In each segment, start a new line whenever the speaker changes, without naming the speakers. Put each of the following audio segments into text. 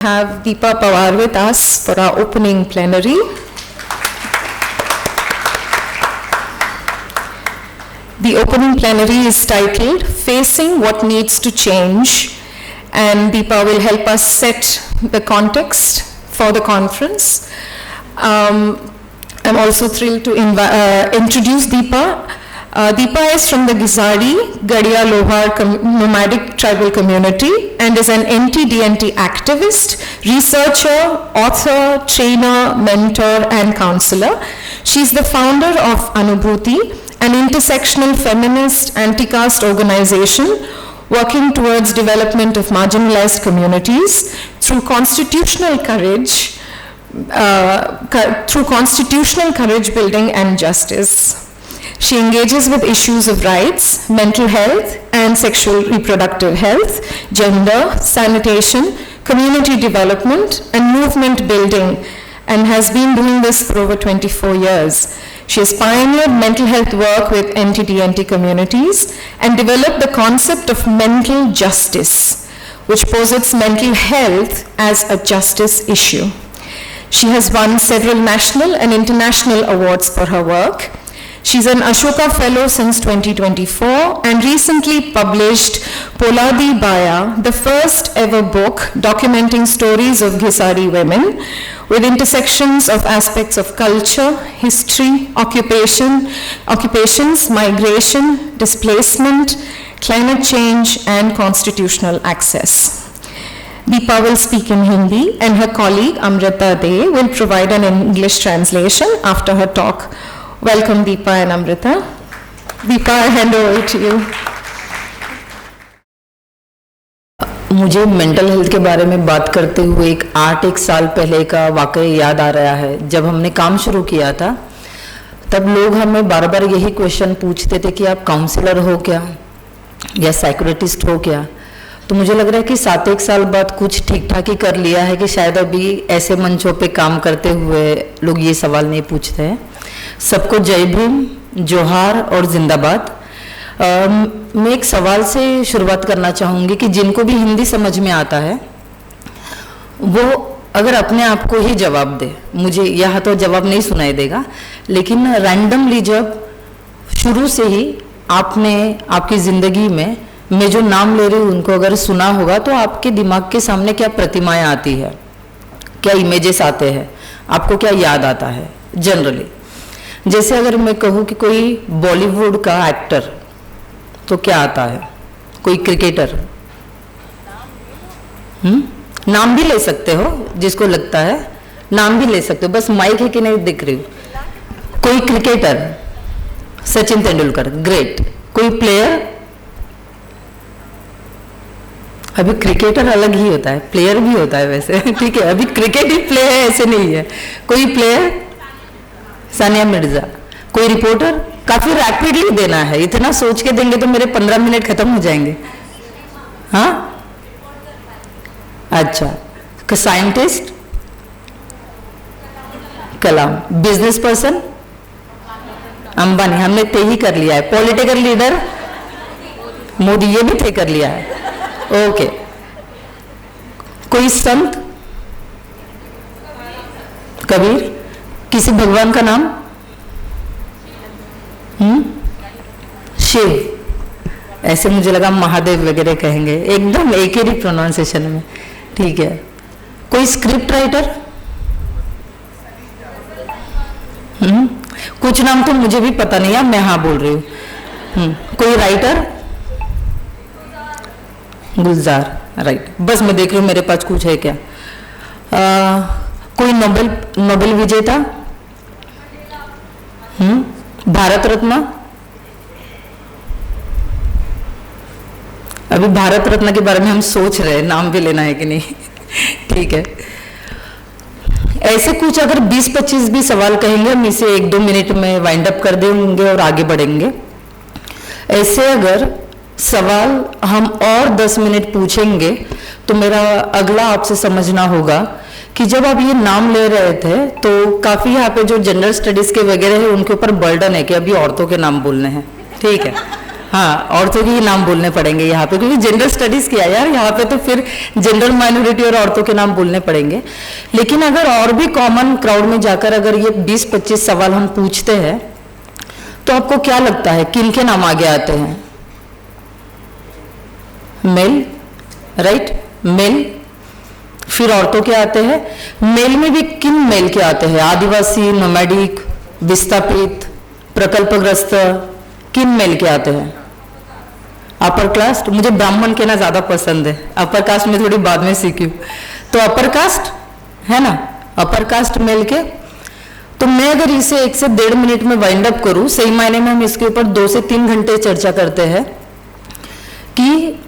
Have Deepa Pawar with us for our opening plenary. The opening plenary is titled Facing What Needs to Change, and Deepa will help us set the context for the conference. I'm also thrilled to introduce Deepa. Deepa is from the Gizari, Gadia Lohar nomadic tribal community and is an NT-DNT activist, researcher, author, trainer, mentor and counselor. She is the founder of Anubhuti, an intersectional feminist anti-caste organization working towards development of marginalized communities through constitutional courage building and justice. She engages with issues of rights, mental health and sexual reproductive health, gender, sanitation, community development and movement building, and has been doing this for over 24 years. She has pioneered mental health work with NT-DNT communities and developed the concept of mental justice, which posits mental health as a justice issue. She has won several national and international awards for her work. She's an Ashoka Fellow since 2024 and recently published Poladi Baya, the first ever book documenting stories of Ghisari women with intersections of aspects of culture, history, occupations, migration, displacement, climate change, and constitutional access. Deepa will speak in Hindi and her colleague Amrita De will provide an English translation after her talk. Welcome Deepa and Amrita. Deepa, I hand over to you.
मुझे mental health के बारे में बात करते हुए एक साल पहले का वाकया याद आ रहा है। जब हमने काम शुरू किया था तब लोग हमें बार बार यही क्वेश्चन पूछते थे कि आप काउंसलर हो क्या या साइकोलॉजिस्ट हो क्या। तो मुझे लग रहा है कि 7-1 साल बाद कुछ ठीक ठाक ही कर लिया है कि शायद अभी ऐसे मंचों पे काम करते हुए लोग ये सवाल नहीं पूछते हैं। सबको जय भीम, जोहार और जिंदाबाद। मैं एक सवाल से शुरुआत करना चाहूँगी कि जिनको भी हिंदी समझ में आता है वो अगर अपने आप को ही जवाब दे, मुझे यहाँ तो जवाब नहीं सुनाई देगा, लेकिन रैंडमली जब शुरू से ही आपने आपकी ज़िंदगी में मैं जो नाम ले रही हूँ उनको अगर सुना होगा तो आपके दिमाग के सामने क्या प्रतिमाएं आती है, क्या इमेजेस आते हैं, आपको क्या याद आता है जनरली। जैसे अगर मैं कहूँ कि कोई बॉलीवुड का एक्टर तो क्या आता है, कोई क्रिकेटर, नाम भी ले सकते हो जिसको लगता है, नाम भी ले सकते हो, बस माइक है कि नहीं दिख रही हूँ। कोई क्रिकेटर, सचिन तेंदुलकर, ग्रेट। कोई प्लेयर, अभी क्रिकेटर अलग ही होता है, प्लेयर भी होता है वैसे, ठीक है, अभी क्रिकेट ही प्ले है ऐसे नहीं है। कोई प्लेयर, सानिया मिर्जा। कोई रिपोर्टर, काफी रैपिडली देना है, इतना सोच के देंगे तो मेरे 15 मिनट खत्म हो जाएंगे। हाँ, अच्छा। साइंटिस्ट, कलाम। बिजनेस पर्सन, अंबानी, हमने तय ही कर लिया है। पॉलिटिकल लीडर, मोदी, ये भी तय कर लिया है। ओके। कोई संत, कबीर। किसी भगवान का नाम, शिव। ऐसे मुझे लगा महादेव वगैरह कहेंगे, एकदम एक ही प्रोनाउंसिएशन में, ठीक है। कोई स्क्रिप्ट राइटर, कुछ नाम तो मुझे भी पता नहीं है, मैं हाँ बोल रही हूँ। कोई राइटर, गुलजार, राइट। बस मैं देख रही हूँ मेरे पास कुछ है क्या। कोई नोबेल विजेता, भारत रत्न। अभी भारत रत्न के बारे में हम सोच रहे हैं नाम भी लेना है कि नहीं, ठीक है। ऐसे कुछ अगर 20-25 भी सवाल कहेंगे हम इसे 1-2 मिनट में वाइंड अप कर देंगे और आगे बढ़ेंगे। ऐसे अगर सवाल हम और 10 मिनट पूछेंगे तो मेरा अगला आपसे समझना होगा कि जब आप ये नाम ले रहे थे तो काफ़ी यहाँ पे जो जनरल स्टडीज़ के वगैरह है उनके ऊपर बर्डन है कि अभी औरतों के नाम बोलने हैं, ठीक है। हाँ, औरतों के ही नाम बोलने पड़ेंगे यहाँ पे, क्योंकि जेंडर स्टडीज किया यार यहाँ पे, तो फिर जेंडर माइनॉरिटी और औरतों के नाम बोलने पड़ेंगे। लेकिन अगर और भी कॉमन क्राउड में जाकर अगर ये 20-25 सवाल हम पूछते हैं तो आपको क्या लगता है किन के नाम आगे आते हैं? Male, right, male. फिर औरतों के आते हैं, मेल में भी किन मेल के आते हैं? आदिवासी, नोमैडिक, विस्थापित, प्रकल्पग्रस्त, किन मेल के आते हैं? अपर कास्ट, मुझे ब्राह्मण कहना ज्यादा पसंद है, अपर कास्ट में थोड़ी बाद में सीखी। तो अपर कास्ट है ना, अपर कास्ट मेल के। तो मैं अगर इसे 1 से 1.5 मिनट में वाइंड अप करूं, सही मायने में हम इसके ऊपर 2 से 3 घंटे चर्चा करते हैं कि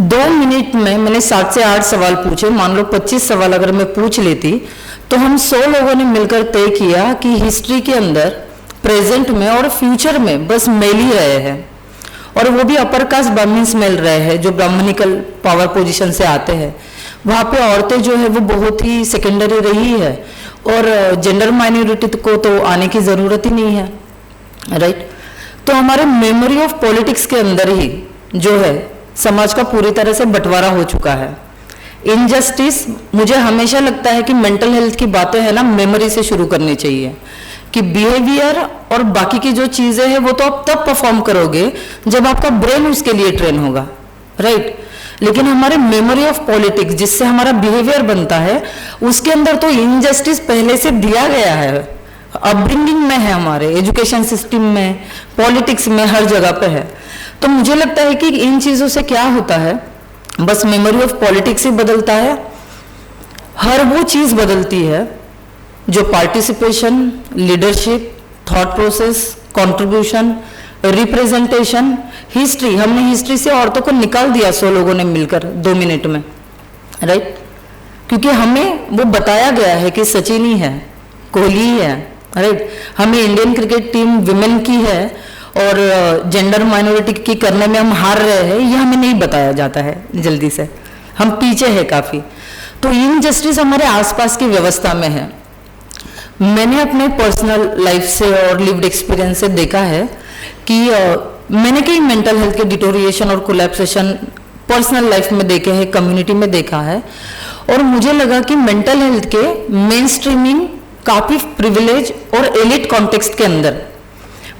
2 मिनट में मैंने 7 से 8 सवाल पूछे। मान लो 25 सवाल अगर मैं पूछ लेती तो हम 100 लोगों ने मिलकर तय किया कि हिस्ट्री के अंदर, प्रेजेंट में और फ्यूचर में बस मेल ही रहे हैं, और वो भी अपर कास्ट ब्राह्मण्स मेल रहे हैं जो ब्राह्मणिकल पावर पोजीशन से आते हैं। वहाँ पे औरतें जो है वो बहुत ही सेकेंडरी रही है, और जेंडर माइनॉरिटी को तो आने की जरूरत ही नहीं है, राइट। तो हमारे मेमोरी ऑफ पॉलिटिक्स के अंदर ही जो है समाज का पूरी तरह से बंटवारा हो चुका है। इनजस्टिस, मुझे हमेशा लगता है कि मेंटल हेल्थ की बातें है ना मेमोरी से शुरू करनी चाहिए, कि बिहेवियर और बाकी की जो चीजें हैं वो तो आप तब परफॉर्म करोगे जब आपका ब्रेन उसके लिए ट्रेन होगा, राइट। लेकिन हमारे मेमोरी ऑफ पॉलिटिक्स जिससे हमारा बिहेवियर बनता है, उसके अंदर तो इनजस्टिस पहले से दिया गया है, अपब्रिंगिंग में है, हमारे एजुकेशन सिस्टम में, पॉलिटिक्स में, हर जगह पे है। तो मुझे लगता है कि इन चीजों से क्या होता है, बस मेमोरी ऑफ पॉलिटिक्स ही बदलता है, हर वो चीज बदलती है जो participation, leadership, thought process, contribution, representation, history, हमने हिस्ट्री से औरतों को निकाल दिया 100 लोगों ने मिलकर 2 मिनट में, राइट। क्योंकि हमें वो बताया गया है कि सचिन ही है, कोहली ही है, राइट। हमें इंडियन क्रिकेट टीम विमेन की है और जेंडर माइनॉरिटी की करने में हम हार रहे हैं, ये हमें नहीं बताया जाता है जल्दी से, हम पीछे हैं काफी। तो इनजस्टिस हमारे आसपास की व्यवस्था में है। मैंने अपने पर्सनल लाइफ से और लिव्ड एक्सपीरियंस से देखा है कि मैंने कई मेंटल हेल्थ के डिटोरिएशन और कोलैप्सेशन पर्सनल लाइफ में देखे हैं, कम्युनिटी में देखा है, और मुझे लगा कि मेंटल हेल्थ के मेन स्ट्रीमिंग काफी प्रिविलेज और एलिट कॉन्टेक्स्ट के अंदर,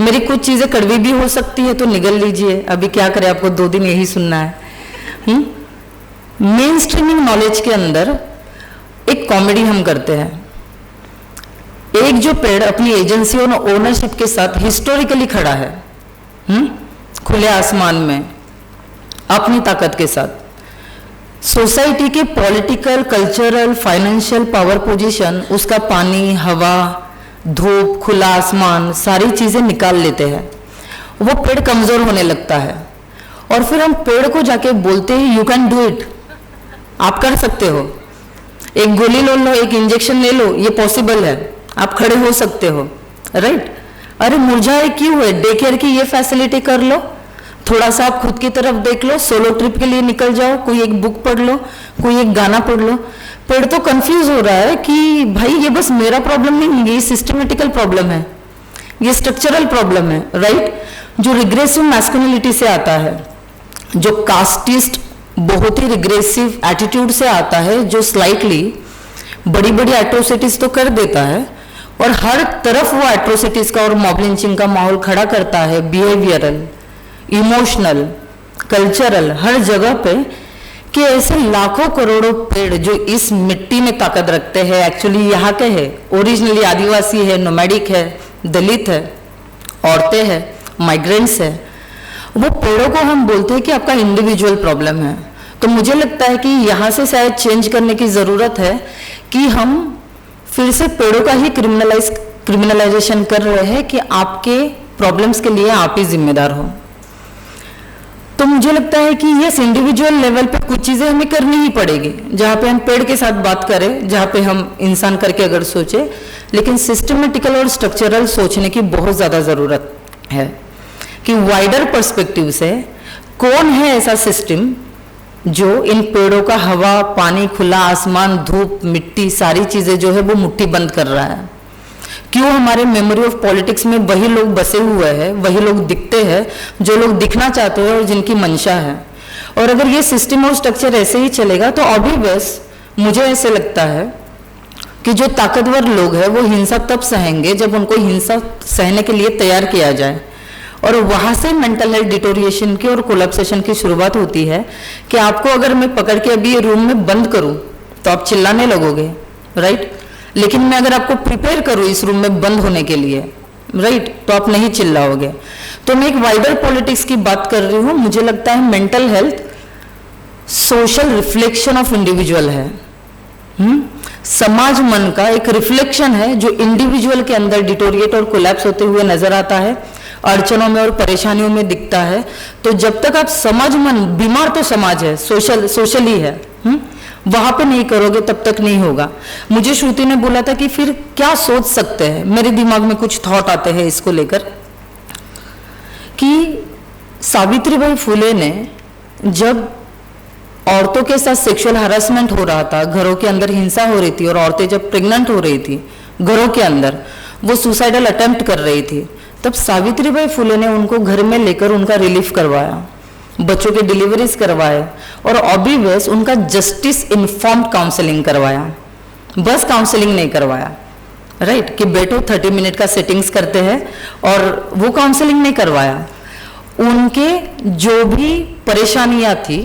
मेरी कुछ चीजें कड़वी भी हो सकती है तो निगल लीजिए, अभी क्या करें, आपको 2 दिन यही सुनना है। मेन स्ट्रीमिंग नॉलेज के अंदर एक कॉमेडी हम करते हैं। एक जो पेड़ अपनी एजेंसी और ओनरशिप के साथ हिस्टोरिकली खड़ा है, खुले आसमान में अपनी ताकत के साथ, सोसाइटी के political, cultural, financial power position, उसका पानी, हवा, धूप, खुला आसमान, सारी चीजें निकाल लेते हैं, वो पेड़ कमजोर होने लगता है। और फिर हम पेड़ को जाके बोलते हैं यू कैन डू इट, आप कर सकते हो, एक गोली ले लो, एक इंजेक्शन ले लो, ये पॉसिबल है, आप खड़े हो सकते हो, राइट। अरे मुरझाए क्यों है, डे केयर की ये फैसिलिटी कर लो, थोड़ा सा आप खुद की तरफ देख लो, सोलो ट्रिप के लिए निकल जाओ, कोई एक बुक पढ़ लो, कोई एक गाना पढ़ लो। पेड़ तो कंफ्यूज हो रहा है कि भाई ये बस मेरा प्रॉब्लम नहीं, ये सिस्टमेटिकल प्रॉब्लम है, ये स्ट्रक्चरल प्रॉब्लम है, राइट। जो रिग्रेसिव मैस्कुलिनिटी से आता है, जो कास्टिस्ट बहुत ही रिग्रेसिव एटीट्यूड से आता है, जो स्लाइटली बड़ी बड़ी एट्रोसिटीज तो कर देता है और हर तरफ वो एट्रोसिटीज का और मॉब लिंचिंग का माहौल खड़ा करता है, बिहेवियरल, इमोशनल, कल्चरल, हर जगह पे, कि ऐसे लाखों करोड़ों पेड़ जो इस मिट्टी में ताकत रखते हैं, एक्चुअली यहाँ के हैं, ओरिजिनली आदिवासी है, नोमैडिक है, दलित है, औरतें हैं, माइग्रेंट्स है, वो पेड़ों को हम बोलते हैं कि आपका इंडिविजुअल प्रॉब्लम है। तो मुझे लगता है कि यहाँ से शायद चेंज करने की जरूरत है कि हम फिर से पेड़ों का ही क्रिमिनलाइजेशन कर रहे हैं कि आपके प्रॉब्लम्स के लिए आप ही जिम्मेदार हो। तो मुझे लगता है कि ये इंडिविजुअल लेवल पे कुछ चीजें हमें करनी ही पड़ेगी, जहाँ पे हम पेड़ के साथ बात करें, जहाँ पे हम इंसान करके अगर सोचे, लेकिन सिस्टमेटिकल और स्ट्रक्चरल सोचने की बहुत ज्यादा जरूरत है कि वाइडर पर्सपेक्टिव से कौन है ऐसा सिस्टम जो इन पेड़ों का हवा, पानी, खुला आसमान, धूप, मिट्टी, सारी चीजें जो है वो मुट्ठी बंद कर रहा है। क्यों हमारे मेमोरी ऑफ पॉलिटिक्स में वही लोग बसे हुए हैं, वही लोग दिखते हैं जो लोग दिखना चाहते हैं और जिनकी मंशा है। और अगर ये सिस्टम और स्ट्रक्चर ऐसे ही चलेगा तो ऑब्वियस मुझे ऐसे लगता है कि जो ताकतवर लोग हैं वो हिंसा तब सहेंगे जब उनको हिंसा सहने के लिए तैयार किया जाए, और वहां से मेंटल हेल्थ डिटोरिएशन की और कोलैप्सेशन की शुरुआत होती है कि आपको अगर मैं पकड़ के अभी रूम में बंद करूं तो आप चिल्लाने लगोगे, राइट, लेकिन मैं अगर आपको प्रिपेयर करूं इस रूम में बंद होने के लिए, राइट, तो आप नहीं चिल्लाओगे। तो मैं एक वाइडर पॉलिटिक्स की बात कर रही हूं। मुझे लगता है mental health social reflection of individual है, समाज मन का एक रिफ्लेक्शन है जो इंडिविजुअल के अंदर डिटोरिएट और कोलैप्स होते हुए नजर आता है, अड़चनों में और परेशानियों में दिखता है। तो जब तक आप समाज मन, बीमार तो समाज है, सोशली है, वहां पे नहीं करोगे तब तक नहीं होगा। मुझे श्रुति ने बोला था कि फिर क्या सोच सकते हैं, मेरे दिमाग में कुछ थॉट आते हैं इसको लेकर कि सावित्रीबाई फुले ने जब औरतों के साथ सेक्सुअल हरासमेंट हो रहा था, घरों के अंदर हिंसा हो रही थी और औरतें जब प्रेग्नेंट हो रही थी घरों के अंदर, वो सुसाइडल अटेम्प्ट कर रही थी, तब सावित्रीबाई फुले ने उनको घर में लेकर उनका रिलीफ करवाया, बच्चों के डिलीवरीज करवाए और ऑब्वियस उनका जस्टिस इन्फॉर्म्ड काउंसलिंग करवाया। बस काउंसलिंग नहीं करवाया, राइट, कि बैठो 30 मिनट का सेटिंग्स करते हैं, और वो काउंसलिंग नहीं करवाया। उनके जो भी परेशानियां थी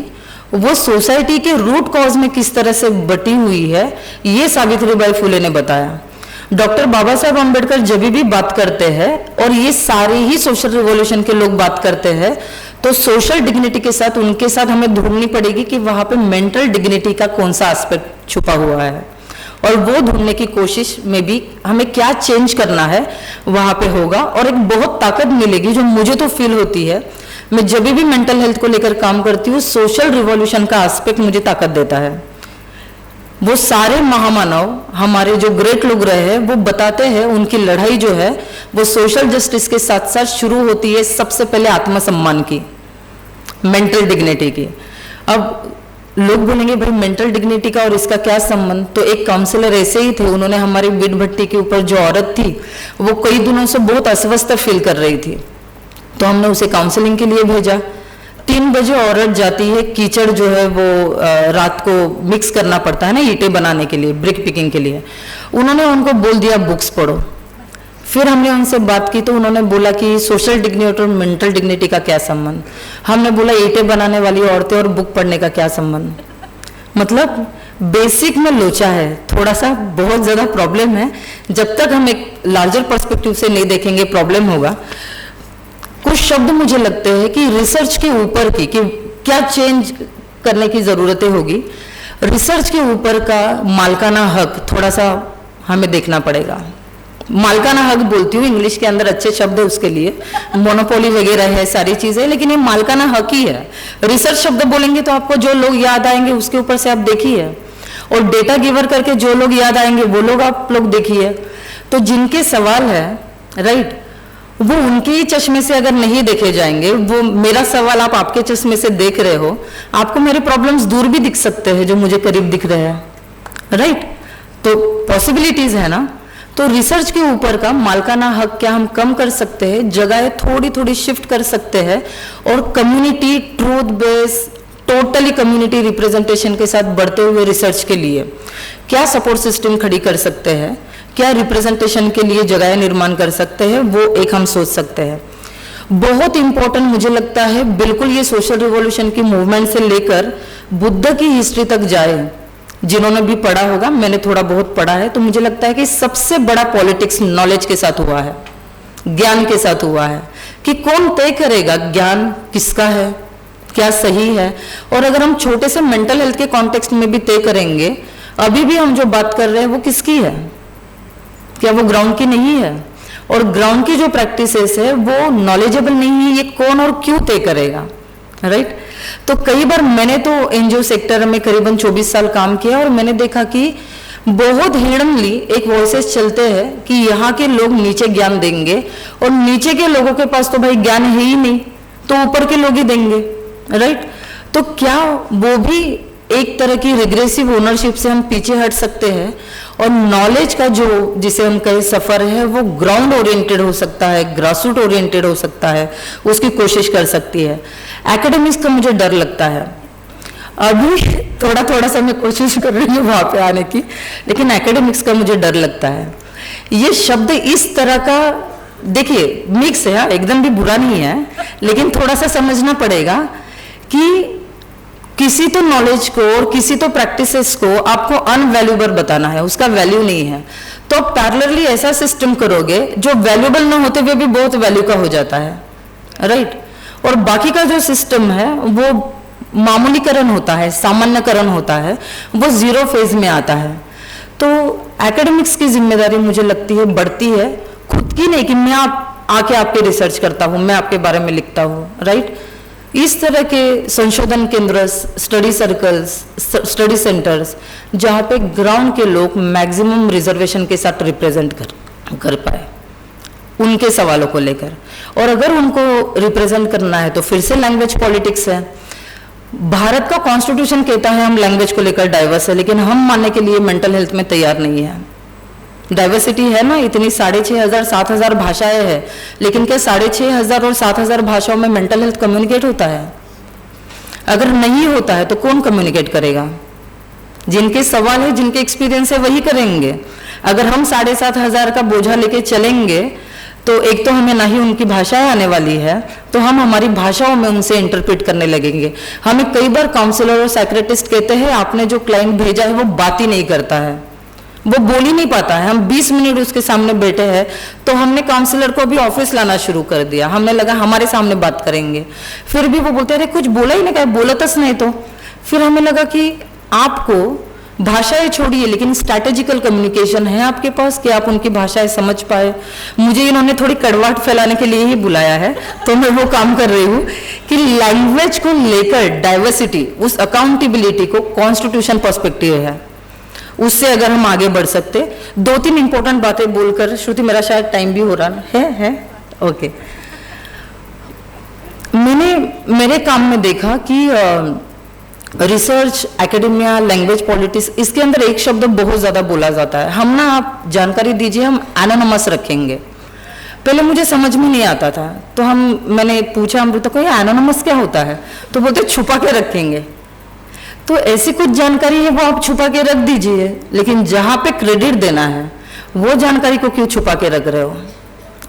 वो सोसाइटी के रूट कॉज में किस तरह से बटी हुई है, ये सावित्रीबाई फुले ने बताया। डॉक्टर बाबा साहब अम्बेडकर जब भी बात करते हैं, और ये सारे ही सोशल रिवॉल्यूशन के लोग बात करते हैं, तो सोशल डिग्निटी के साथ उनके साथ हमें ढूंढनी पड़ेगी कि वहां पे मेंटल डिग्निटी का कौन सा एस्पेक्ट छुपा हुआ है, और वो ढूंढने की कोशिश में भी हमें क्या चेंज करना है वहां पे होगा, और एक बहुत ताकत मिलेगी जो मुझे तो फील होती है। मैं जब भी मेंटल हेल्थ को लेकर काम करती हूँ, सोशल रिवॉल्यूशन का एस्पेक्ट मुझे ताकत देता है। वो सारे महामानव, हमारे जो ग्रेट लोग रहे हैं, वो बताते हैं उनकी लड़ाई जो है वो सोशल जस्टिस के साथ साथ शुरू होती है सबसे पहले आत्मसम्मान की, मेंटल डिग्निटी की। अब लोग बोलेंगे भाई मेंटल डिग्निटी का और इसका क्या संबंध, तो एक काउंसलर ऐसे ही थे, उन्होंने हमारी बीट भट्टी के ऊपर जो औरत थी वो कई दिनों से बहुत अस्वस्थ फील कर रही थी, तो हमने उसे काउंसलिंग के लिए भेजा। 3 बजे औरत जाती है, कीचड़ जो है वो रात को मिक्स करना पड़ता है ना ईंटें बनाने के लिए, ब्रिक पिकिंग के लिए, उन्होंने उनको बोल दिया बुक्स पढ़ो। फिर हमने उनसे बात की तो उन्होंने बोला कि सोशल डिग्निटी और मेंटल डिग्निटी का क्या संबंध। हमने बोला ईंटें बनाने वाली औरतें और बुक पढ़ने का क्या संबंध। मतलब बेसिक में लोचा है, थोड़ा सा बहुत ज्यादा प्रॉब्लम है। जब तक हम एक लार्जर पर्सपेक्टिव से नहीं देखेंगे प्रॉब्लम होगा। कुछ शब्द मुझे लगते हैं कि रिसर्च के ऊपर की कि क्या चेंज करने की जरूरतें होगी, रिसर्च के ऊपर का मालिकाना हक थोड़ा सा हमें देखना पड़ेगा। मालिकाना हक बोलती हूँ, इंग्लिश के अंदर अच्छे शब्द है उसके लिए, मोनोपोली वगैरह है, सारी चीजें, लेकिन ये मालिकाना हक ही है। रिसर्च शब्द बोलेंगे तो आपको जो लोग याद आएंगे उसके ऊपर से आप देखिए, और डेटा गिवर करके जो लोग याद आएंगे वो लोग आप लोग देखिए। तो जिनके सवाल है, राइट, वो उनके ही चश्मे से अगर नहीं देखे जाएंगे, वो मेरा सवाल आप आपके चश्मे से देख रहे हो, आपको मेरे प्रॉब्लम्स दूर भी दिख सकते हैं जो मुझे करीब दिख रहे हैं, राइट। तो पॉसिबिलिटीज है ना। तो रिसर्च के ऊपर का मालिकाना हक क्या हम कम कर सकते हैं, जगह थोड़ी थोड़ी शिफ्ट कर सकते हैं, और community truth base, totally community representation के साथ बढ़ते हुए रिसर्च के लिए क्या सपोर्ट सिस्टम खड़ी कर सकते हैं, क्या रिप्रेजेंटेशन के लिए जगह निर्माण कर सकते हैं, वो एक हम सोच सकते हैं। बहुत इंपॉर्टेंट मुझे लगता है, बिल्कुल ये सोशल रिवॉल्यूशन की मूवमेंट से लेकर बुद्ध की हिस्ट्री तक जाए, जिन्होंने भी पढ़ा होगा, मैंने थोड़ा बहुत पढ़ा है, तो मुझे लगता है कि सबसे बड़ा पॉलिटिक्स नॉलेज के साथ हुआ है, ज्ञान के साथ हुआ है, कि कौन तय करेगा ज्ञान किसका है, क्या सही है। और अगर हम छोटे से मेंटल हेल्थ के कॉन्टेक्स्ट में भी तय करेंगे, अभी भी हम जो बात कर रहे हैं वो किसकी है, क्या वो ग्राउंड की नहीं है, और ग्राउंड की जो प्रैक्टिसेस है वो नॉलेजेबल नहीं है, ये कौन और क्यों तय करेगा, राइट। तो कई बार मैंने तो एनजीओ सेक्टर में करीबन 24 साल काम किया, और मैंने देखा कि बहुत हिडनली एक वॉइसेस चलते हैं कि यहाँ के लोग नीचे ज्ञान देंगे, और नीचे के लोगों के पास तो भाई ज्ञान है ही नहीं, तो ऊपर के लोग ही देंगे, राइट। तो क्या वो भी एक तरह की रिग्रेसिव ओनरशिप से हम पीछे हट सकते हैं और नॉलेज का जो जिसे हम कहें सफर है वो ग्राउंड ओरिएंटेड हो सकता है, ग्रासरूट ओरिएंटेड हो सकता है, उसकी कोशिश कर सकती है। एकेडमिक्स का मुझे डर लगता है, अभी थोड़ा थोड़ा सा मैं कोशिश कर रही हूँ वहां पे आने की, लेकिन एकेडमिक्स का मुझे डर लगता है। ये शब्द इस तरह का, देखिए मिक्स है, एकदम भी बुरा नहीं है, लेकिन थोड़ा सा समझना पड़ेगा कि किसी तो नॉलेज को और किसी तो प्रैक्टिसेस को आपको अनवैल्यूएबल बताना है, उसका वैल्यू नहीं है, तो आप पैरेलली ऐसा सिस्टम करोगे जो वैल्यूएबल ना होते हुए भी बहुत वैल्यू का हो जाता है, राइट। और बाकी का जो सिस्टम है वो मामूलीकरण होता है, सामान्यकरण होता है, वो जीरो फेज में आता है। तो एकेडमिक्स की जिम्मेदारी मुझे लगती है बढ़ती है, खुद की नहीं कि मैं आके आपके रिसर्च करता हूँ, मैं आपके बारे में लिखता हूँ, राइट। इस तरह के संशोधन केंद्र, स्टडी सर्कल्स, स्टडी सेंटर्स, जहाँ पे ग्राउंड के लोग मैक्सिमम रिजर्वेशन के साथ रिप्रेजेंट कर पाए उनके सवालों को लेकर। और अगर उनको रिप्रेजेंट करना है तो फिर से लैंग्वेज पॉलिटिक्स है। भारत का कॉन्स्टिट्यूशन कहता है हम लैंग्वेज को लेकर डाइवर्स है, लेकिन हम मानने के लिए मेंटल हेल्थ में तैयार नहीं है। डाइवर्सिटी है ना, इतनी 6,500 7,000 भाषाएं हैं, लेकिन क्या 6,500 और 7,000 भाषाओं में मेंटल हेल्थ कम्युनिकेट होता है? अगर नहीं होता है तो कौन कम्युनिकेट करेगा? जिनके सवाल है, जिनके एक्सपीरियंस है, वही करेंगे। अगर हम 7,500 का बोझा लेके चलेंगे तो एक तो हमें ना ही उनकी भाषाएं आने वाली है, तो हम हमारी भाषाओं में उनसे इंटरप्रेट करने लगेंगे। हमें कई बार काउंसलर और साइक्रेटिस्ट कहते हैं आपने जो क्लाइंट भेजा है वो बात ही नहीं करता है, वो बोल ही नहीं पाता है। हम 20 मिनट उसके सामने बैठे हैं तो हमने काउंसलर को भी ऑफिस लाना शुरू कर दिया, हमने लगा हमारे सामने बात करेंगे, फिर भी वो बोलते अरे कुछ बोला ही नहीं, क्या बोलतस नहीं। तो फिर हमें लगा कि आपको भाषाएं छोड़िए, लेकिन स्ट्रैटेजिकल कम्युनिकेशन है आपके पास कि आप उनकी भाषाएं समझ पाए। मुझे इन्होंने थोड़ी कड़वाहट फैलाने के लिए ही बुलाया है, तो मैं वो काम कर रही हूँ कि लैंग्वेज को लेकर डाइवर्सिटी, उस अकाउंटेबिलिटी को कॉन्स्टिट्यूशन पर्सपेक्टिव है, उससे अगर हम आगे बढ़ सकते। 2-3 इंपॉर्टेंट बातें बोलकर, श्रुति मेरा शायद टाइम भी हो रहा है ओके। मैंने मेरे काम में देखा कि रिसर्च, एकेडेमिया, लैंग्वेज पॉलिटिक्स, इसके अंदर एक शब्द बहुत ज्यादा बोला जाता है। हम ना, आप जानकारी दीजिए, हम एनोनिमस रखेंगे। पहले मुझे समझ में नहीं आता था, तो मैंने पूछा अमृता को ये एनोनिमस क्या होता है, तो बोलते छुपा के रखेंगे। तो ऐसी कुछ जानकारी है वो आप छुपा के रख दीजिए, लेकिन जहां पे क्रेडिट देना है वो जानकारी को क्यों छुपा के रख रहे हो,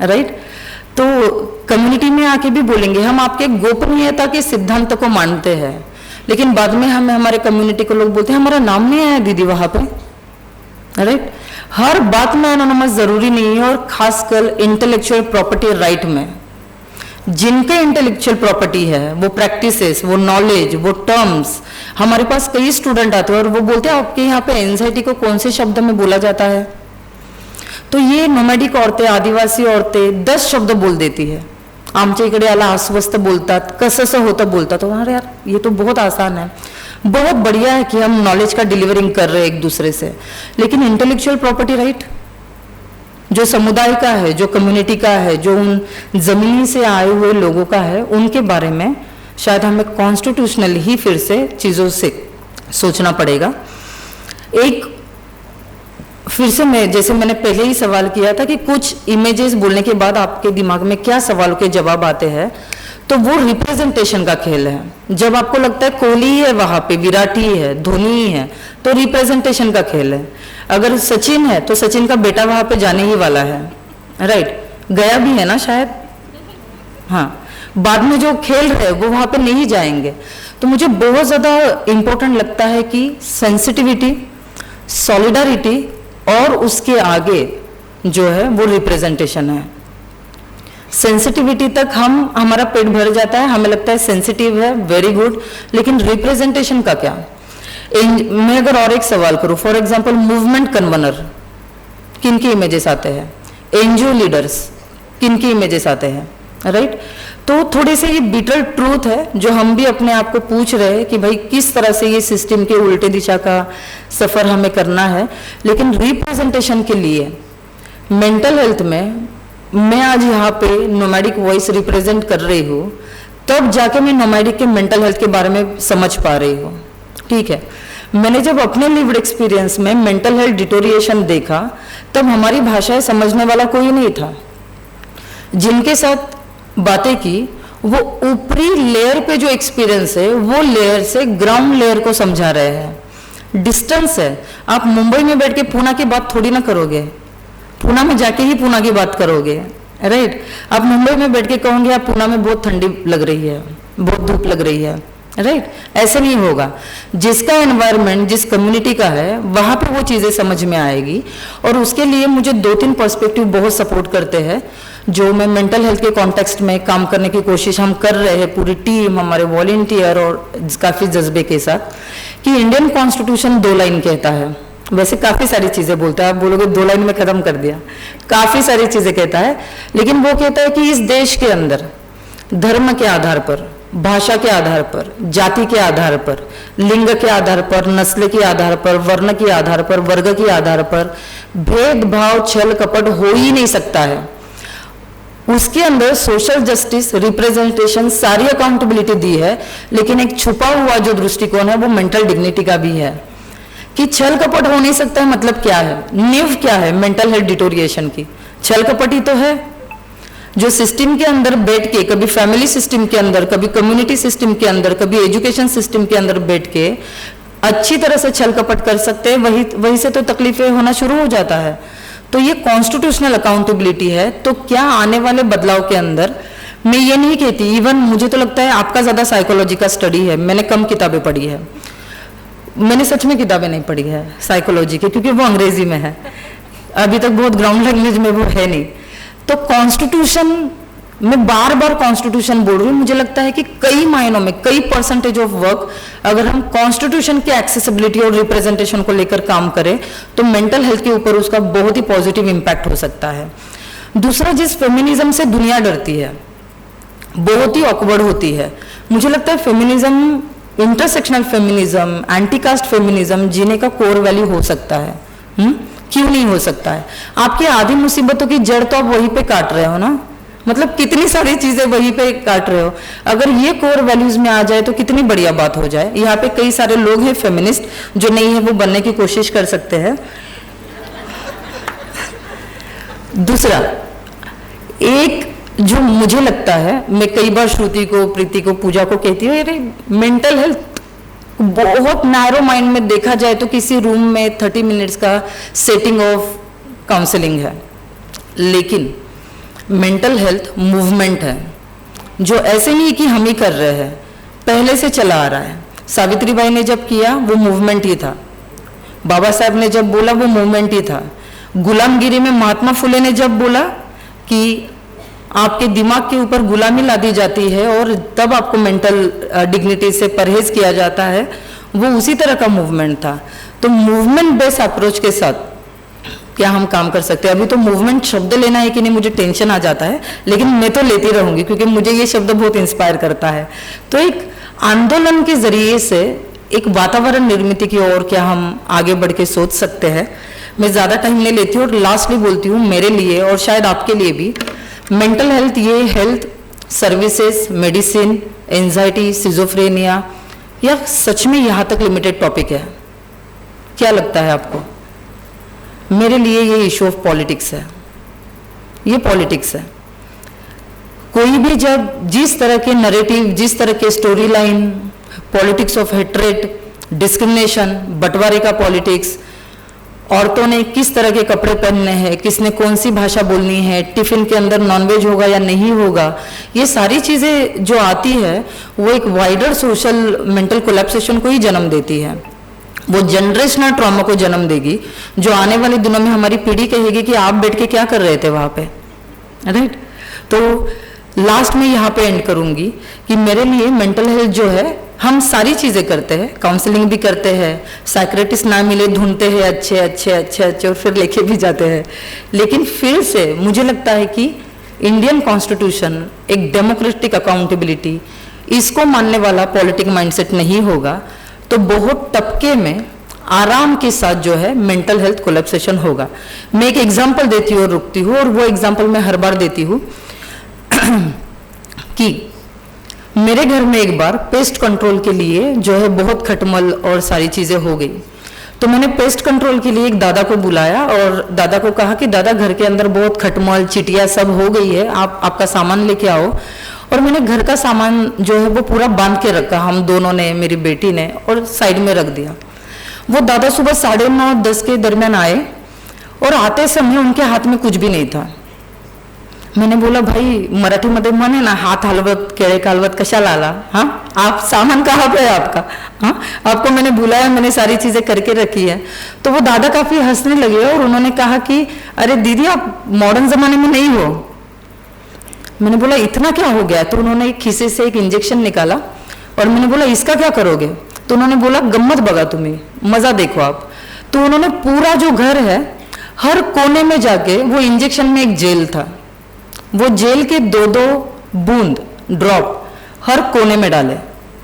राइट। तो कम्युनिटी में आके भी बोलेंगे हम आपके गोपनीयता के सिद्धांत को मानते हैं, लेकिन बाद में हमें हमारे कम्युनिटी को लोग बोलते हैं हमारा नाम नहीं आया दीदी वहां पे, राइट। हर बात में एनोनिमस जरूरी नहीं है, और खासकर इंटेलेक्चुअल प्रॉपर्टी राइट में जिनके इंटेलेक्चुअल प्रॉपर्टी है, वो प्रैक्टिसेस, वो नॉलेज, वो टर्म्स। हमारे पास कई स्टूडेंट आते हैं और वो बोलते हैं आपके यहाँ पे एंजाइटी को कौन से शब्द में बोला जाता है, तो ये नोमैडिक औरतें, आदिवासी औरतें 10 शब्द बोल देती है। आमच्या इकडे याला अस्वस्थ बोलतात, कसं होतं बोलतात। अरे यार ये तो बहुत आसान है, बहुत बढ़िया है कि हम नॉलेज का डिलीवरिंग कर रहे हैं एक दूसरे से, लेकिन इंटेलेक्चुअल प्रॉपर्टी राइट जो समुदाय का है, जो कम्युनिटी का है, जो उन जमीनी से आए हुए लोगों का है, उनके बारे में शायद हमें कॉन्स्टिट्यूशनल ही फिर से चीजों से सोचना पड़ेगा। एक फिर से मैं, जैसे मैंने पहले ही सवाल किया था कि कुछ इमेजेस बोलने के बाद आपके दिमाग में क्या सवालों के जवाब आते हैं, तो वो रिप्रेजेंटेशन का खेल है। जब आपको लगता है कोहली है वहां पे, विराट ही है, धोनी ही है, तो रिप्रेजेंटेशन का खेल है। अगर सचिन है तो सचिन का बेटा वहां पे जाने ही वाला है, राइट, गया भी है ना शायद, हाँ, बाद में जो खेल रहे वो वहां पे नहीं जाएंगे। तो मुझे बहुत ज्यादा इंपॉर्टेंट लगता है कि सेंसिटिविटी, सॉलिडारिटी और उसके आगे जो है वो रिप्रेजेंटेशन है। सेंसिटिविटी तक हमारा पेट भर जाता है, हमें लगता है सेंसिटिव है, वेरी गुड, लेकिन रिप्रेजेंटेशन का क्या। मैं अगर और एक सवाल करूं, फॉर एग्जांपल मूवमेंट कन्वेनर किन की इमेजेस आते हैं, एनजीओ लीडर्स किन की इमेजेस आते हैं, राइट। तो थोड़े से ये बिटर ट्रूथ है जो हम भी अपने आप को पूछ रहे हैं कि भाई किस तरह से ये सिस्टम के उल्टे दिशा का सफर हमें करना है। लेकिन रिप्रेजेंटेशन के लिए मेंटल हेल्थ में मैं आज यहाँ पे नोमैडिक वॉइस रिप्रेजेंट कर रही हूँ, तब जाके मैं नोमैडिक के मेंटल हेल्थ के बारे में समझ पा रही हूँ, ठीक है, मैंने जब अपने लिव्ड एक्सपीरियंस में मेंटल हेल्थ डिटोरिएशन देखा, तब हमारी भाषाएं समझने वाला कोई नहीं था। जिनके साथ बातें की वो ऊपरी लेयर पे जो एक्सपीरियंस है वो लेयर से ग्राउंड लेयर को समझा रहे हैं। डिस्टेंस है, आप मुंबई में बैठ के पूना की बात थोड़ी ना करोगे, पूना में जाके ही पूना की बात करोगे, राइट। आप मुंबई में बैठ के कहोगे आप पूना में बहुत ठंडी लग रही है, बहुत धूप लग रही है, राइट। ऐसे नहीं होगा। जिसका एनवायरनमेंट जिस कम्युनिटी का है वहां पे वो चीजें समझ में आएगी। और उसके लिए मुझे 2-3 पर्सपेक्टिव बहुत सपोर्ट करते हैं, जो मैं मेंटल हेल्थ के कॉन्टेक्स्ट में काम करने की कोशिश हम कर रहे हैं, पूरी टीम, हमारे वॉलंटियर और काफी जज्बे के साथ, कि इंडियन कॉन्स्टिट्यूशन 2 लाइन कहता है। वैसे काफी सारी चीजें बोलता है, आप बोलोगे 2 लाइन में खत्म कर दिया, काफी सारी चीजें कहता है, लेकिन वो कहता है कि इस देश के अंदर धर्म के आधार पर, भाषा के आधार पर, जाति के आधार पर, लिंग के आधार पर, नस्ल के आधार पर, वर्ण के आधार पर, वर्ग के आधार पर भेदभाव, छल कपट हो ही नहीं सकता है। उसके अंदर सोशल जस्टिस, रिप्रेजेंटेशन, सारी अकाउंटेबिलिटी दी है, लेकिन एक छुपा हुआ जो दृष्टिकोण है वो मेंटल डिग्निटी का भी है, कि छल कपट हो नहीं सकता है। मतलब क्या है, नींव क्या है मेंटल हेल्थ डिटोरिएशन की? छल कपट ही तो है। जो सिस्टम के अंदर बैठ के, कभी फैमिली सिस्टम के अंदर, कभी कम्युनिटी सिस्टम के अंदर, कभी एजुकेशन सिस्टम के अंदर बैठ के अच्छी तरह से छल कपट कर सकते हैं, वही से तो तकलीफें होना शुरू हो जाता है। तो ये कॉन्स्टिट्यूशनल अकाउंटेबिलिटी है। तो क्या आने वाले बदलाव के अंदर, मैं ये नहीं कहती, इवन मुझे तो लगता है आपका ज्यादा साइकोलॉजी का स्टडी है, मैंने कम किताबें पढ़ी है, मैंने सच में किताबें नहीं पढ़ी है साइकोलॉजी की, क्योंकि वो अंग्रेजी में है, अभी तक बहुत ग्राउंड लैंग्वेज में वो है नहीं। तो कॉन्स्टिट्यूशन, मैं बार बार कॉन्स्टिट्यूशन बोल रही हूँ, मुझे लगता है कि कई मायनों में, कई परसेंटेज ऑफ वर्क अगर हम कॉन्स्टिट्यूशन के एक्सेसिबिलिटी और रिप्रेजेंटेशन को लेकर काम करें तो मेंटल हेल्थ के ऊपर उसका बहुत ही पॉजिटिव इंपैक्ट हो सकता है। दूसरा, जिस फेमिनिज्म से दुनिया डरती है, बहुत ही ऑकवर्ड होती है, मुझे लगता है feminism, intersectional feminism, anti cast feminism जीने का कोर वैल्यू हो सकता है। क्यों नहीं हो सकता है? आपकी आधी मुसीबतों की जड़ तो आप वहीं पे काट रहे हो ना, मतलब कितनी सारी चीजें वहीं पे काट रहे हो। अगर ये कोर वैल्यूज में आ जाए तो कितनी बढ़िया बात हो जाए। यहाँ पे कई सारे लोग हैं फेमिनिस्ट, जो नहीं है वो बनने की कोशिश कर सकते हैं। दूसरा, एक जो मुझे लगता है, मैं कई बार श्रुति को, प्रीति को, पूजा को कहती हूँ, अरे मेंटल हेल्थ बहुत नैरो माइंड में देखा जाए तो किसी रूम में 30 मिनट्स का सेटिंग ऑफ काउंसलिंग है, लेकिन मेंटल हेल्थ मूवमेंट है, जो ऐसे नहीं कि हम ही कर रहे हैं, पहले से चला आ रहा है। सावित्रीबाई ने जब किया वो मूवमेंट ही था, बाबा साहब ने जब बोला वो मूवमेंट ही था, गुलामगिरी में महात्मा फुले ने जब बोला कि आपके दिमाग के ऊपर गुलामी ला दी जाती है और तब आपको मेंटल डिग्निटी से परहेज किया जाता है, वो उसी तरह का मूवमेंट था। तो मूवमेंट बेस्ड अप्रोच के साथ क्या हम काम कर सकते हैं? अभी तो मूवमेंट शब्द लेना है कि नहीं मुझे टेंशन आ जाता है, लेकिन मैं तो लेती रहूंगी क्योंकि मुझे ये शब्द बहुत इंस्पायर करता है। तो एक आंदोलन के जरिए से एक वातावरण निर्मित की ओर क्या हम आगे बढ़ के सोच सकते हैं। मैं ज्यादा टाइम नहीं लेती हूँ और लास्टली बोलती हूँ, मेरे लिए और शायद आपके लिए भी मेंटल हेल्थ, ये health services, medicine, anxiety, schizophrenia, यह सच में यहाँ तक लिमिटेड टॉपिक है? क्या लगता है आपको? मेरे लिए ये इशू ऑफ पॉलिटिक्स है, ये पॉलिटिक्स है। कोई भी जब जिस तरह के नैरेटिव, जिस तरह के story line, politics of hatred, discrimination, बंटवारे का पॉलिटिक्स, औरतों ने किस तरह के कपड़े पहनने हैं, किसने कौन सी भाषा बोलनी है, टिफिन के अंदर नॉनवेज होगा या नहीं होगा, ये सारी चीजें जो आती है वो एक वाइडर सोशल मेंटल कोलैप्सेशन को ही जन्म देती है। वो जनरेशनल ट्रॉमा को जन्म देगी, जो आने वाले दिनों में हमारी पीढ़ी कहेगी कि आप बैठ के क्या कर रहे थे वहां पे, राइट? तो लास्ट में यहाँ पे एंड करूंगी कि मेरे लिए मेंटल हेल्थ जो है, हम सारी चीजें करते हैं, काउंसलिंग भी करते हैं, साइक्रेटिस्ट ना मिले ढूंढते हैं अच्छे अच्छे अच्छे अच्छे और फिर लेके भी जाते हैं, लेकिन फिर से मुझे लगता है कि इंडियन कॉन्स्टिट्यूशन एक डेमोक्रेटिक अकाउंटेबिलिटी, इसको मानने वाला पॉलिटिक माइंडसेट नहीं होगा तो बहुत टपके में आराम के साथ जो है मेंटल हेल्थ कोलैप्सेशन होगा। मैं एक एग्जांपल देती हूँ और रुकती हूँ, और वो एग्जांपल मैं हर बार देती हूँ कि मेरे घर में एक बार पेस्ट कंट्रोल के लिए जो है बहुत खटमल और सारी चीज़ें हो गई। तो मैंने पेस्ट कंट्रोल के लिए एक दादा को बुलाया और दादा को कहा कि दादा घर के अंदर बहुत खटमल चिटिया सब हो गई है, आप आपका सामान लेके आओ। और मैंने घर का सामान जो है वो पूरा बांध के रखा, हम दोनों ने, मेरी बेटी ने, और साइड में रख दिया। वो दादा सुबह 9:30-10 के दरमियान आए और आते समय उनके हाथ में कुछ भी नहीं था। मैंने बोला भाई मराठीमध्ये म्हणे ना, हात हलवत केळे कालवत कशाला आला, हाँ आप सामान कहाँ पे है आपका, हाँ आपको मैंने बुलाया, मैंने सारी चीजें करके रखी है। तो वो दादा काफी हंसने लगे और उन्होंने कहा कि अरे दीदी आप मॉडर्न जमाने में नहीं हो। मैंने बोला इतना क्या हो गया? तो उन्होंने एक खीसे से एक इंजेक्शन निकाला और मैंने बोला इसका क्या करोगे? तो उन्होंने बोला गम्मत बगा तुम्हें, मजा देखो आप। तो उन्होंने पूरा जो घर है हर कोने में जाके, वो इंजेक्शन में एक जेल था, वो जेल के 2-2 बूंद ड्रॉप हर कोने में डाले।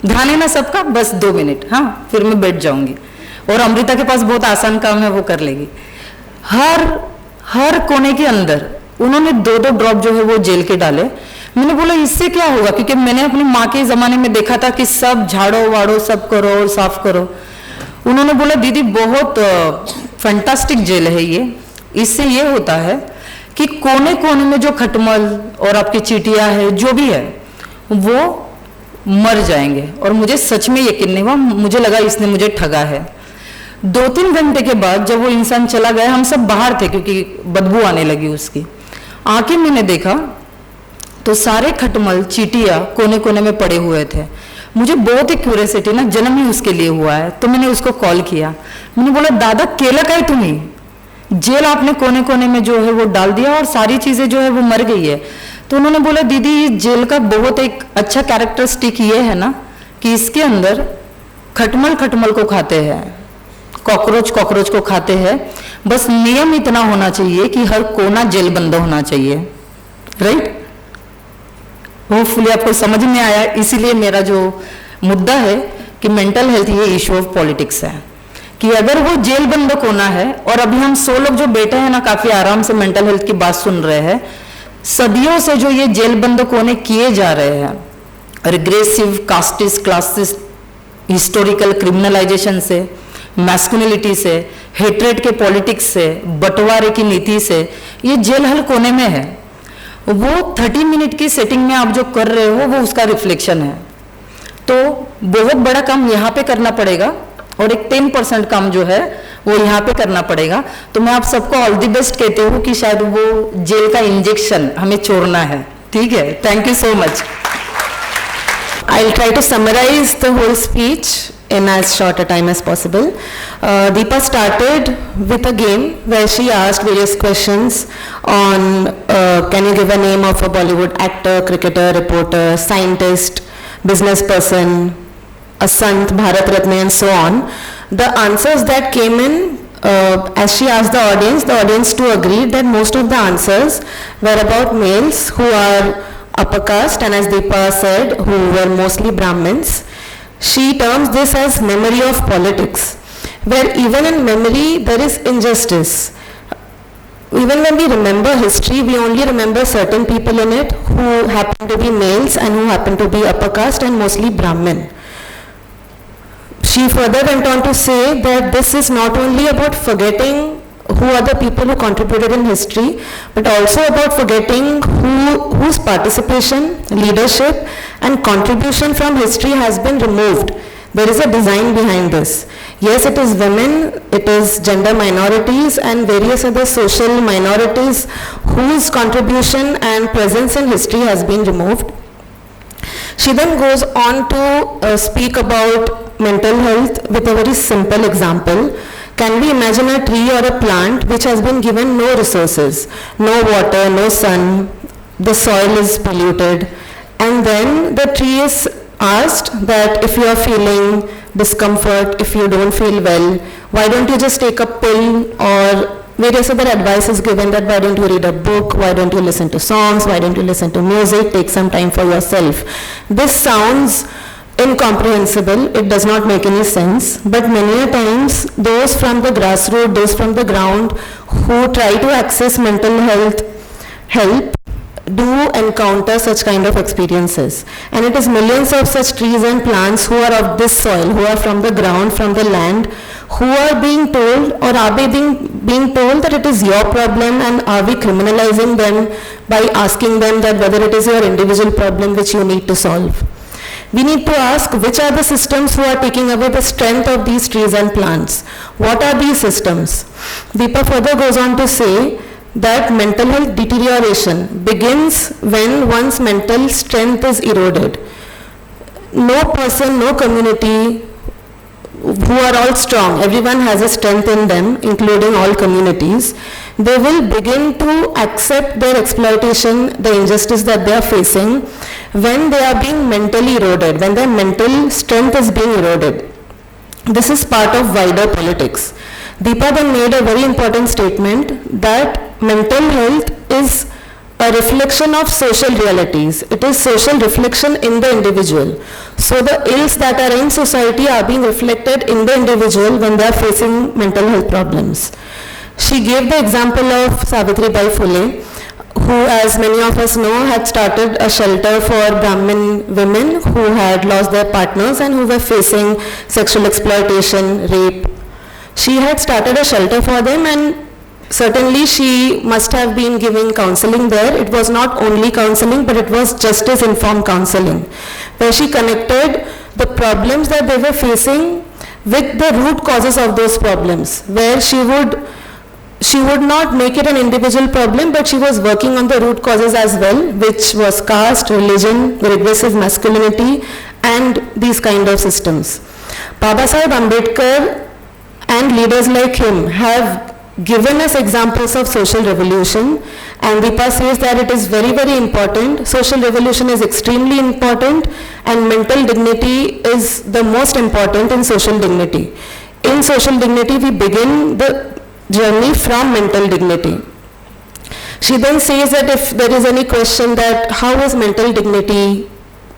ध्यान है ना सबका? बस 2 मिनट, हाँ फिर मैं बैठ जाऊंगी। और अमृता के पास बहुत आसान काम है, वो कर लेगी। हर कोने के अंदर उन्होंने 2-2 ड्रॉप जो है वो जेल के डाले। मैंने बोला इससे क्या होगा, क्योंकि मैंने अपनी माँ के जमाने में देखा था कि सब झाड़ो वाड़ो सब करो और साफ करो। उन्होंने बोला दीदी बहुत फैंटास्टिक जेल है ये, इससे ये होता है कि कोने कोने में जो खटमल और आपकी चीटियां है जो भी है वो मर जाएंगे। और मुझे सच में यकीन नहीं हुआ, मुझे लगा इसने मुझे ठगा है। 2-3 घंटे के बाद जब वो इंसान चला गया, हम सब बाहर थे क्योंकि बदबू आने लगी उसकी। आके मैंने देखा तो सारे खटमल चीटियां कोने कोने में पड़े हुए थे। मुझे बहुत ही क्यूरियोसिटी ना, जन्म ही उसके लिए हुआ है। तो मैंने उसको कॉल किया, मैंने बोला दादा केला काय तुम्ही, जेल आपने कोने कोने में जो है वो डाल दिया और सारी चीजें जो है वो मर गई है। तो उन्होंने बोला दीदी जेल का बहुत एक अच्छा कैरेक्टरिस्टिक ये है ना कि इसके अंदर खटमल खटमल को खाते हैं, कॉकरोच कॉकरोच को खाते हैं। बस नियम इतना होना चाहिए कि हर कोना जेल बंद होना चाहिए, राइट? होपफुली आपको समझ में आया। इसीलिए मेरा जो मुद्दा है कि मेंटल हेल्थ ये इशू ऑफ पॉलिटिक्स है, कि अगर वो जेल बंद कोना है और अभी हम 100 लोग जो बैठे हैं ना काफी आराम से मेंटल हेल्थ की बात सुन रहे हैं, सदियों से जो ये जेल बंद कोने किए जा रहे हैं, regressive casteist classist historical criminalisation से, मैस्कुलिनिटी से, हेट्रेड के पॉलिटिक्स से, बंटवारे की नीति से, ये जेल हर कोने में है। वो 30 मिनट की सेटिंग में आप जो कर रहे हो वो उसका रिफ्लेक्शन है। तो बहुत बड़ा काम यहाँ पे करना पड़ेगा और एक 10% काम जो है वो यहाँ पे करना पड़ेगा। तो मैं आप सबको ऑल द बेस्ट कहते हूँ कि शायद वो जेल का इंजेक्शन हमें छोड़ना है, ठीक है? Thank you so much.
I'll try to summarize the whole speech in as short a time as possible. Deepa started with a game where she asked various questions on can you give a name of a Bollywood actor, cricketer, reporter, scientist, business person, a Sant, Bharat Ratna and so on. The answers that came in as she asked the audience too agreed that most of the answers were about males who are upper caste, and as Deepa said, who were mostly Brahmins. She terms this as memory of politics, where even in memory there is injustice. Even when we remember history, we only remember certain people in it who happen to be males and who happen to be upper caste and mostly Brahmin. She further went on to say that this is not only about forgetting who are the people who contributed in history, but also about forgetting whose participation, leadership and contribution from history has been removed. There is a design behind this. Yes, it is women, it is gender minorities and various other social minorities whose contribution and presence in history has been removed. She then goes on to speak about mental health with a very simple example. Can we imagine a tree or a plant which has been given no resources, no water, no sun, the soil is polluted, and then the tree is asked that if you are feeling discomfort, if you don't feel well, why don't you just take a pill, or various other advice is given that why don't you read a book, why don't you listen to songs, why don't you listen to music, take some time for yourself. This sounds incomprehensible, it does not make any sense, but many a times those from the grassroots, those from the ground who try to access mental health help
do encounter such kind of experiences. And it is millions of such trees and plants who are of this soil, who are from the ground, from the land, who are being told, or are they being told that it is your problem, and are we criminalizing them by asking them that whether it is your individual problem which you need to solve? We need to ask which are the systems who are taking away the strength of these trees and plants. What are these systems? Deepa further goes on to say that mental health deterioration begins when one's mental strength is eroded. No person, no community who are all strong, everyone has a strength in them, including all communities, they will begin to accept their exploitation, the injustice that they are facing, when they are being mentally eroded, when their mental strength is being eroded. This is part of wider politics. Deepa then made a very important statement that mental health is a reflection of social realities. It is social reflection in the individual. So the ills that are in society are being reflected in the individual when they are facing mental health problems. She gave the example of Savitribai Phule, who, as many of us know, had started a shelter for Brahmin women who had lost their partners and who were facing sexual exploitation, rape. She had started a shelter for them, and certainly she must have been giving counseling there. It was not only counseling, but it was justice-informed counseling, where she connected the problems that they were facing with the root causes of those problems, where she would not make it an individual problem, but she was working on the root causes as well, which was caste, religion, regressive masculinity, and these kind of systems. Babasaheb Ambedkar and leaders like him have given us examples of social revolution, and Deepa says that it is very, very important. Social revolution is extremely important, and mental dignity is the most important in social dignity. In social dignity, we begin the journey from mental dignity. She then says that if there is any question that how is mental dignity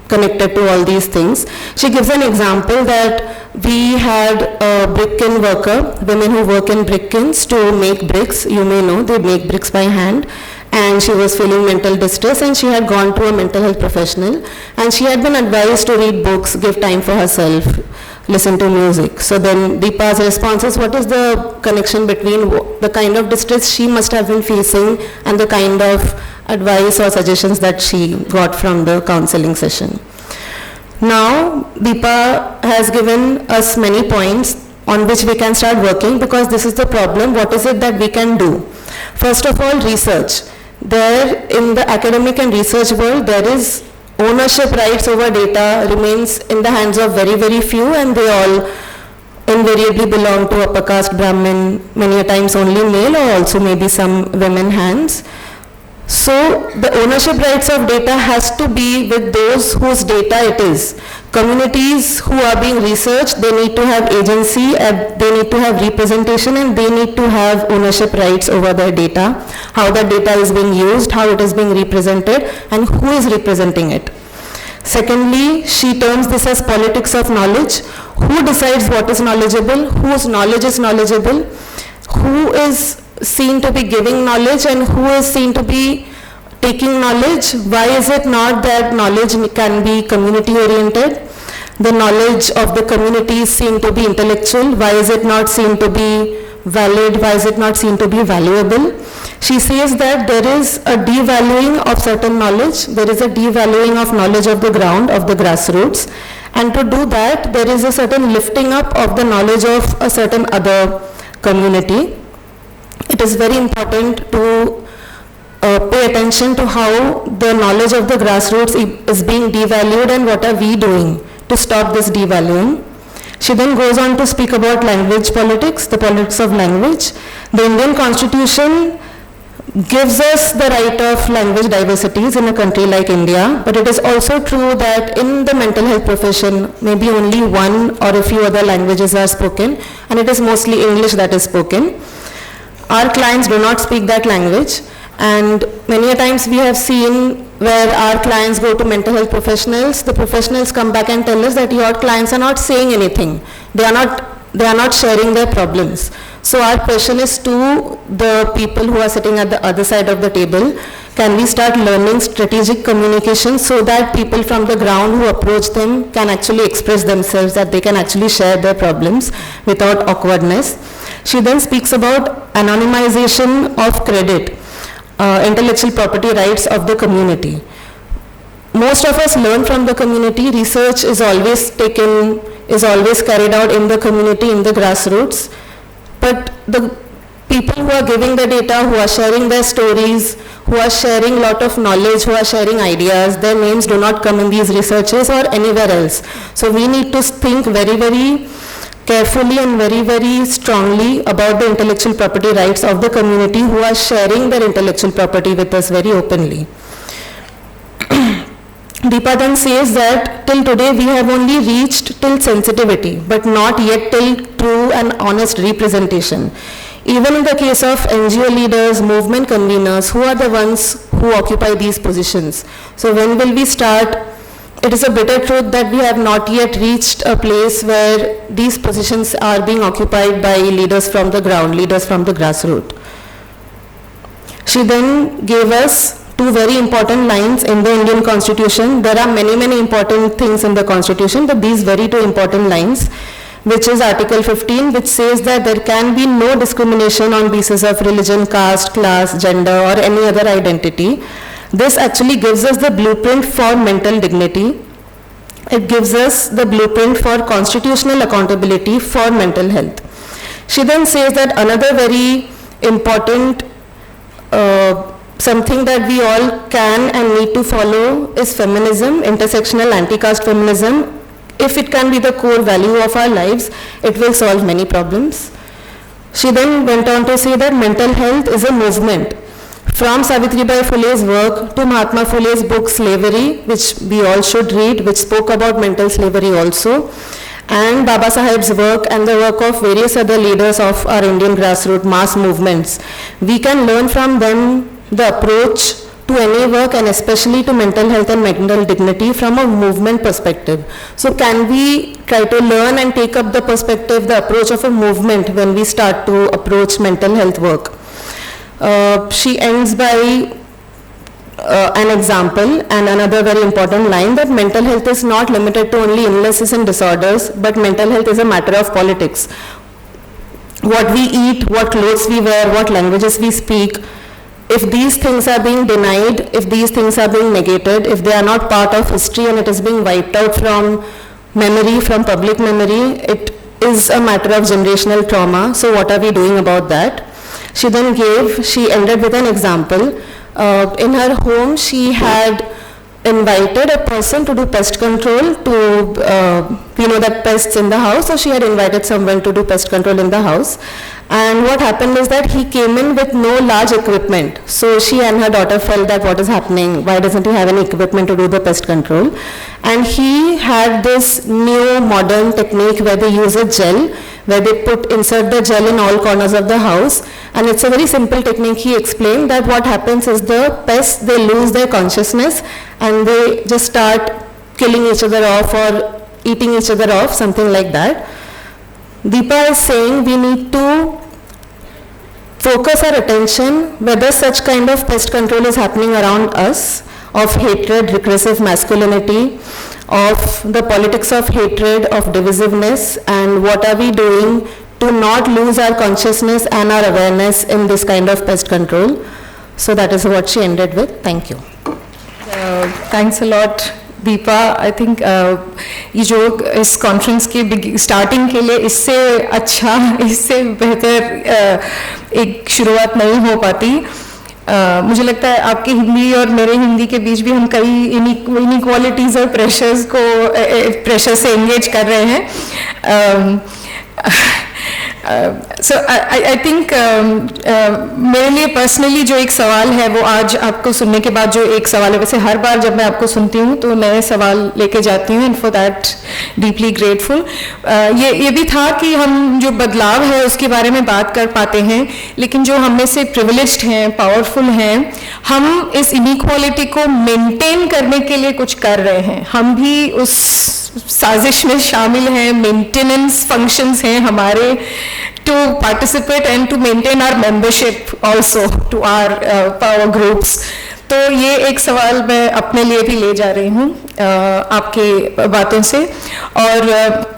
connected to all these things, she gives an example that we had a brick kiln worker, women who work in brick kilns to make bricks. You may know they make bricks by hand, and she was feeling mental distress, and she had gone to a mental health professional, and she had been advised to read books, give time for herself, listen to music. So then Deepa's response is, what is the connection between the kind of distress she must have been facing and the kind of advice or suggestions that she got from the counseling session? Now, Deepa has given us many points on which we can start working, because this is the problem. What is it that we can do? First of all, research. There, in the academic and research world, there is ownership rights over data remains in the hands of very, very few, and they all invariably belong to upper caste Brahmin, many a times only male, or also maybe some women hands. So the ownership rights of data has to be with those whose data it is. Communities who are being researched, they need to have agency, they need to have representation, and they need to have ownership rights over their data, how that data is being used, how it is being represented, and who is representing it. Secondly, she terms this as politics of knowledge. Who decides what is knowledgeable, whose knowledge is knowledgeable, who is seen to be giving knowledge and who is seen to be taking knowledge? Why is it not that knowledge can be community oriented? The knowledge of the community is seen to be intellectual. Why is it not seen to be valid? Why is it not seen to be valuable? She says that there is a devaluing of certain knowledge. There is a devaluing of knowledge of the ground, of the grassroots. And to do that, there is a certain lifting up of the knowledge of a certain other community. It is very important to pay attention to how the knowledge of the grassroots is being devalued, and what are we doing to stop this devaluing. She then goes on to speak about language politics, the politics of language. The Indian Constitution gives us the right of language diversities in a country like India, but it is also true that in the mental health profession, maybe only one or a few other languages are spoken, and it is mostly English that is spoken. Our clients do not speak that language, and many a times we have seen where our clients go to mental health professionals, the professionals come back and tell us that your clients are not saying anything. They are not sharing their problems. So our question is to the people who are sitting at the other side of the table, Can we start learning strategic communication so that people from the ground who approach them can actually express themselves, that they can actually share their problems without awkwardness. She then speaks about anonymization of credit, intellectual property rights of the community. Most of us learn from the community. Research is always carried out in the community, in the grassroots. But the people who are giving the data, who are sharing their stories, who are sharing a lot of knowledge, who are sharing ideas, their names do not come in these researches or anywhere else. So we need to think very, very carefully and very, very strongly about the intellectual property rights of the community who are sharing their intellectual property with us very openly. Deepa then says that till today we have only reached till sensitivity, but not yet till true and honest representation. Even in the case of NGO leaders, movement conveners, who are the ones who occupy these positions? So when will we start? It is a bitter truth that we have not yet reached a place where these positions are being occupied by leaders from the ground, leaders from the grassroots. She then gave us two very important lines in the Indian Constitution. There are many, many important things in the Constitution, but these very two important lines, which is Article 15, which says that there can be no discrimination on basis of religion, caste, class, gender, or any other identity. This actually gives us the blueprint for mental dignity. It gives us the blueprint for constitutional accountability for mental health. She then says that another very important something that we all can and need to follow is feminism, intersectional anti-caste feminism. If it can be the core value of our lives, it will solve many problems. She then went on to say that mental health is a movement. From Savitribai Phule's work to Mahatma Phule's book Slavery, which we all should read, which spoke about mental slavery also, and Baba Saheb's work and the work of various other leaders of our Indian grassroots mass movements, we can learn from them the approach to any work and especially to mental health and mental dignity from a movement perspective. So can we try to learn and take up the perspective, the approach of a movement when we start to approach mental health work? She ends by an example and another very important line that mental health is not limited to only illnesses and disorders, but mental health is a matter of politics. What we eat, what clothes we wear, what languages we speak, if these things are being denied, if these things are being negated, if they are not part of history and it is being wiped out from memory, from public memory, it is a matter of generational trauma. So what are we doing about that? She ended with an example. In her home, she had invited a person to do pest control we know that pests in the house, so she had invited someone to do pest control in the house. And what happened is that he came in with no large equipment. So she and her daughter felt that what is happening, why doesn't he have any equipment to do the pest control? And he had this new modern technique where they use a gel, where they insert the gel in all corners of the house. And it's a very simple technique. He explained that what happens is the pests, they lose their consciousness and they just start killing each other off or eating each other off, something like that. Deepa is saying we need to focus our attention whether such kind of pest control is happening around us, of hatred, regressive masculinity, of the politics of hatred, of divisiveness, and what are we doing to not lose our consciousness and our awareness in this kind of pest control. So that is what she ended with. Thank you.
Thanks a lot, Deepa. I think ये जो इस conference की starting के लिए इससे अच्छा, इससे बेहतर एक शुरुआत नहीं हो पाती. मुझे लगता है आपकी हिंदी और मेरे हिंदी के बीच भी हम कई इनइक्वालिटीज़ और प्रेशर से एंगेज कर रहे हैं. सो आई थिंक मेरे लिए पर्सनली जो एक सवाल है वो आज आपको सुनने के बाद जो एक सवाल है, वैसे हर बार जब मैं आपको सुनती हूँ तो नए सवाल लेके जाती हूँ, and for that deeply grateful. ये भी था कि हम जो बदलाव है उसके बारे में बात कर पाते हैं, लेकिन जो हम में से प्रिविलेज्ड हैं, पावरफुल हैं, हम इस इनइक्वालिटी को मेंटेन करने के लिए कुछ कर रहे हैं. हम भी उस साजिश में शामिल हैं, मेंटेनेंस फंक्शंस हैं हमारे, to participate and to maintain our membership also to our power groups. तो ये एक सवाल मैं अपने लिए भी ले जा रही हूँ आपके बातों से। और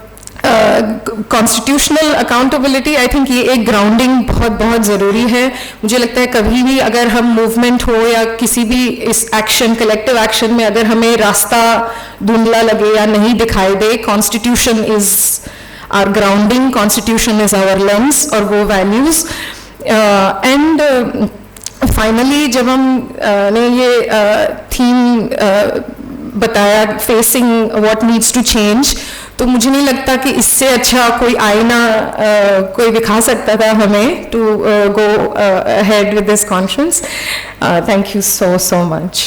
कॉन्स्टिट्यूशनल अकाउंटेबिलिटी, आई थिंक ये एक ग्राउंडिंग बहुत बहुत ज़रूरी है। मुझे लगता है कभी भी अगर हम मूवमेंट हो या किसी भी इस एक्शन, कलेक्टिव एक्शन में अगर हमें रास्ता धुंधला लगे या नहीं दिखाई दे, constitution is our grounding, constitution is our lens और वो वैल्यूज़। एंड फाइनली जब हम ने ये थीम बताया, facing what needs to change, तो मुझे नहीं लगता कि इससे अच्छा कोई आईना कोई दिखा सकता था हमें to go ahead with this conscious. Thank you so much.